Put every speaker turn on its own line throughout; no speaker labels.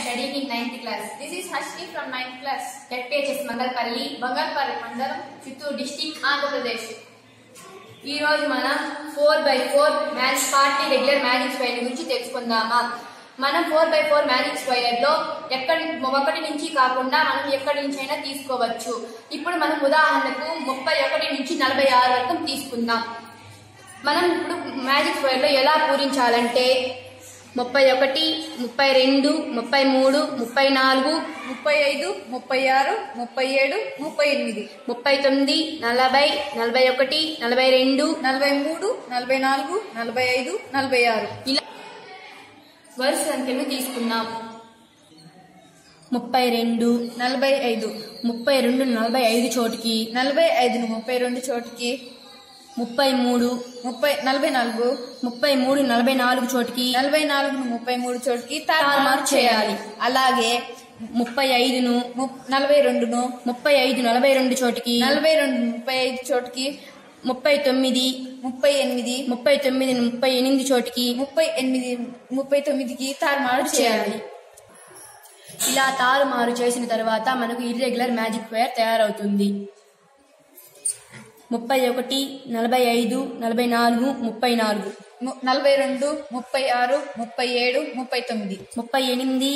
studying in 9th class. This is Hashni from 9th class at PHS Mangalpalli, Bangalpalli Mandalam, Chittoor district, Andhra Pradesh. ఈ రోజు మనం 4x4 maths party regular magic square గురించి తెలుసుకుందామా. మనం 4x4 magic square లో ఒకటి నుంచి కాకుండా మనం ఎక్కడి నుంచి అయినా తీసుకోవచ్చు. ఇప్పుడు మనం ఉదాహరణకు 31 నుంచి 46 వరకు తీసుకుందాం. మనం ఇప్పుడు మ్యాజిక్ స్క్వేర్ లో ఎలా పూరించాలంటే 31, 32, 33, 34,
35, 36, 37, 38,
39, 40, 41, 42,
43, 44, 45, 46
ఇలా వరుస సంఖ్యను తీసుకున్నాం. 32,
45,
32 45 చోటికి,
45 32 చోటికి,
33,
44,
33 44 చోటికి,
44 33 చోటికి
తారుమారు చేయాలి.
అలాగే
35ను
42ను
35 42 చోటికి,
42 35 చోటికి,
39
38
38 చోటికి,
39కి తారుమారు చేయాలి.
ఇలా తారుమారు చేసిన తర్వాత మనకు ఇర్రెగ్యులర్ మ్యాజిక్ స్క్వేర్ తయారవుతుంది. 31, 45, 44, 34,
42, 36, 37, 39,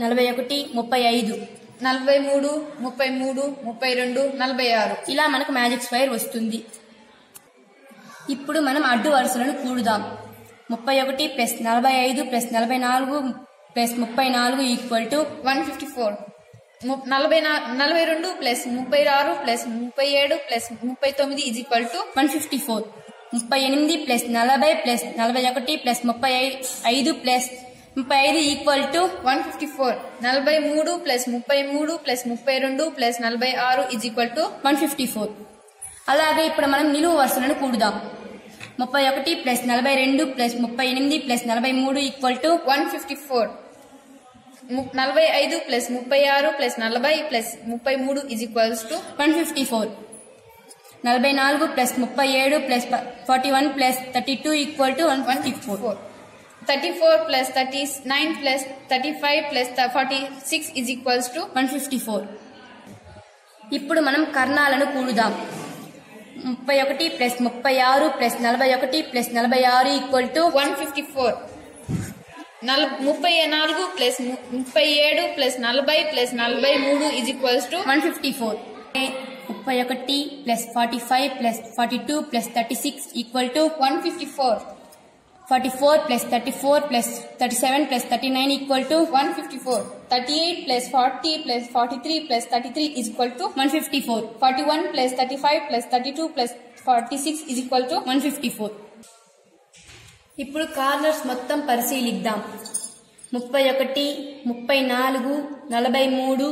38, 40, 41, 35,
43, 33, 32, 46
ఇలా మనకు మ్యాజిక్ స్క్వేర్ వస్తుంది. ఇప్పుడు మనం అడ్డు వరుసలను కూడుదాం. 31 + 45 + 44 + 34 =
154. 42 + 36 + 37 + 39 =
154. 38 + 40 + 41 + 35 + 35 =
154. 43 + 33 + 32 + 46 =
154. అలాగే ఇప్పుడు మనం నిలువు వరుసలను కూడుదాం. 31 + 42 + 38 + 43 =
154. 45 + 36 + 40 + 33 =
154. 44 + 37 + 41 + 32 = 154.
34 + 39 + 35 + 46 =
154. ఇప్పుడు మనం కర్ణాలను కూడుదాం. 31 + 36 + 41 + 46 =
154. 34 + 37 + 40 + 43 =
154. 31 + 45 + 42 + 36 =
154.
44 + 34 + 37 + 39 =
154. 38 + 40 + 43 + 33 =
154.
41 + 35 + 32 + 46 =
154. ఇప్పుడు కార్నర్స్ మొత్తం పరిశీలిద్దాం. 31, 34, 43,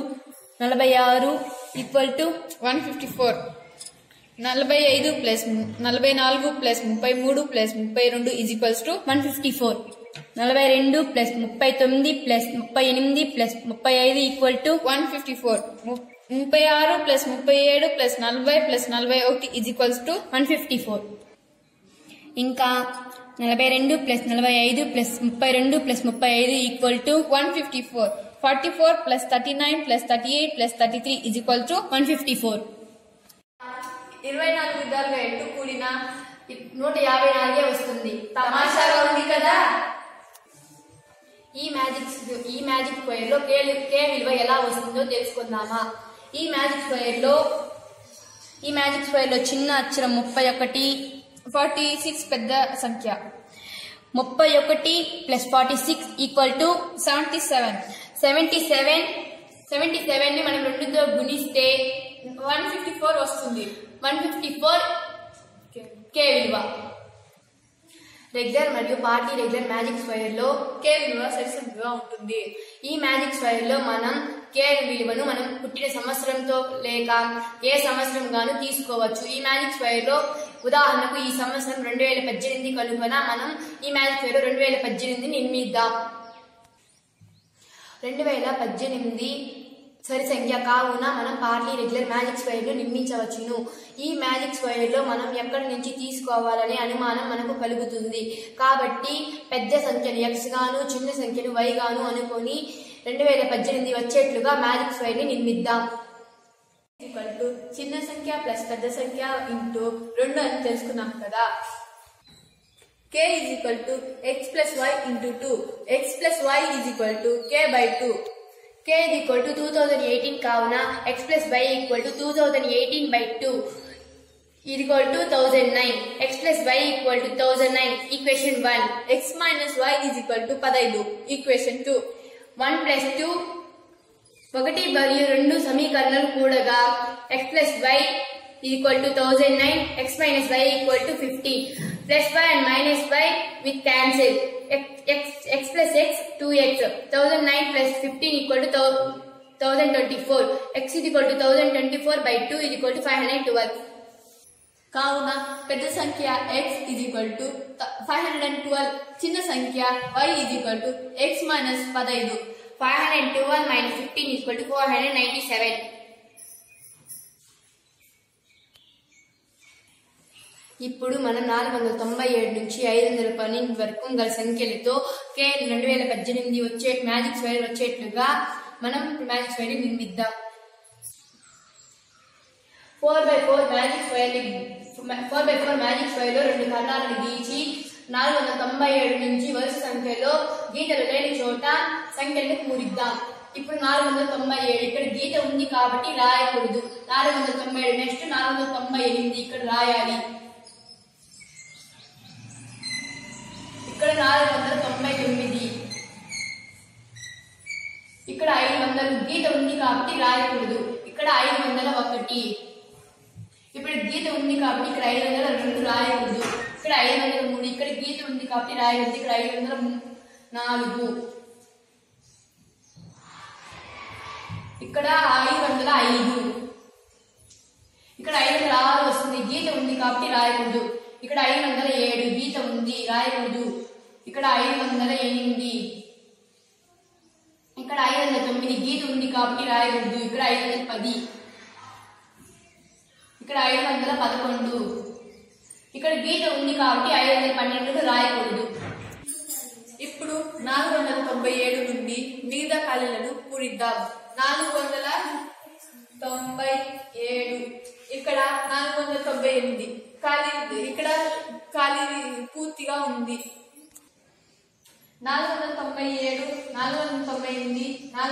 46 =
154. 45 + 44 + 33 + 32 =
154. 42 + 39 + 38 + 35 =
154. 36 + 37 + 40 + 41 =
154. ఇంకా 42 + 45 + 32 + 35 =
154. 44 + 39 + 38 + 33 =
154.
24 విధాలుగా ఎటు కూడినా 154 వస్తుంది. తమాషాగా ఉంది కదా.
ఈ మ్యాజిక్ స్క్వేర్ లో కే విలువ ఎలా వస్తుందో తెలుసుకుందామా. ఈ మ్యాజిక్ స్క్వేర్ లో చిన్న అక్షరం 31,
46 పెద్ద సంఖ్య.
31 + 46 =
77.
77 ని మనం 2తో గుణిస్తే
154 వస్తుంది.
154 కే విలువ. రెగ్యులర్ మరియు పార్టీ రెగ్యులర్ మ్యాజిక్ స్క్వేర్ లో
కే విలువ సరిసంఖ్యగా ఉంటుంది.
ఈ మ్యాజిక్ స్క్వేర్ లో మనం కే విలువను మనం పుట్టిన సంవత్సరంతో లేక ఏ సంవత్సరం గాను తీసుకోవచ్చు. ఈ మ్యాజిక్ స్క్వేర్ లో ఉదాహరణకు ఈ సంవత్సరం 2018 కనుక మనం ఈ మ్యాజిక్ స్క్వేర్ లో 2018 నిర్మిద్దాం. 2018 సరి సంఖ్య కావున మనం పార్లీ రెగ్యులర్ మ్యాజిక్ స్క్వేర్ ను నిర్మించవచ్చును. ఈ మ్యాజిక్ స్క్వేర్ లో మనం ఎక్కడి నుంచి తీసుకోవాలనే అనుమానం మనకు కలుగుతుంది. కాబట్టి పెద్ద సంఖ్యను x గాను చిన్న సంఖ్యను y గాను అనుకొని 2018 వచ్చేట్లుగా మ్యాజిక్ స్క్వేర్ ని నిర్మిద్దాం. చిన్న సంఖ్య ప్లస్ పెద్ద సంఖ్య ఇంటూ 2 అని తెలుసుకున్నాం కదా. k is equal to x plus y into 2. x plus y is equal to k by 2. k is equal to 2018 కావున x plus y equal to 2018 by 2 is equal to 1009. x plus y equal to 1009. Equation 1. x minus y is equal to 15. Equation 2. 1 plus 2 1 మరియు 2 సమీకరణాలు కూడగా x plus y is equal to 1009. x minus y equal to 15. Plus y and minus y with cancel. x plus x 2x. 1009 plus 15 equal to 1024. x is equal to 1024 by 2 is equal to 512. కావున పెద్ద సంఖ్య x is equal to 512. చిన్న సంఖ్య y is equal to x minus 15. 512 minus 15 is equal to 497. ఇప్పుడు మనం 497 నుంచి 512 వరకు గల సంఖ్యలతో k 2018 వచ్చే మ్యాజిక్ స్క్వేర్ వచ్చేట్లుగా మనం మ్యాజిక్ స్క్వేర్ ని నిర్మిద్దాం. 4x4 మ్యాజిక్ స్క్వేర్ లో 2 కర్ణాలను గీచి 497 నుంచి వరుస సంఖ్యలో గీతలు లేని చోట సంఖ్యలను కూడిద్దాం. ఇప్పుడు 497 ఇక్కడ గీత ఉంది కాబట్టి రాయకూడదు. 497 నెక్స్ట్ 498 ఇక్కడ రాయాలి. ఇక్కడ 499 ఇక్కడ 500 గీత ఉంది కాబట్టి రాయకూడదు. ఇక్కడ 501 ఇప్పుడు గీత ఉంది కాబట్టి ఇక్కడ 502 రాయకూడదు. ఇక్కడ 503 ఇక్కడ గీత ఉంది కాబట్టి రాయకూడదు. ఇక్కడ 504 ఇక్కడ 505 ఇక్కడ 506 వస్తుంది. గీత ఉంది కాబట్టి రాయకూడదు. ఇక్కడ 507 గీత ఉంది రాయకూడదు. ఇక్కడ 508 ఇక్కడ 509 గీత ఉంది కాబట్టి రాయకూడదు. ఇక్కడ 510 ఇక్కడ 511 ఇక్కడ గీత ఉంది కాబట్టి 512 రాయకూడదు. ఇప్పుడు 497 నుండి మిగతా ఖాళీలను పూరిద్దాం. 497 ఇక్కడ 498 ఖాళీ ఇక్కడ ఖాళీ పూర్తిగా ఉంది. 497 498 499 410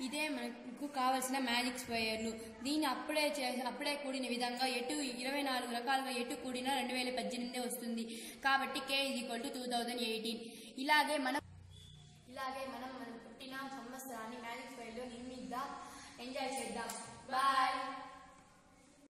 ఇదే మనకు కావలసిన మ్యాజిక్ స్క్వేర్లు. దీన్ని అప్పుడే కూడిన విధంగా 24 రకాలుగా కూడిన 2018 వస్తుంది. కాబట్టి k is equal to 2018. ఇలాగే మనం పుట్టిన సంవత్సరాన్ని మ్యాజిక్ స్క్వేర్ లో నిర్మిద్దాం. ఎంజాయ్ చేద్దాం. బాయ్.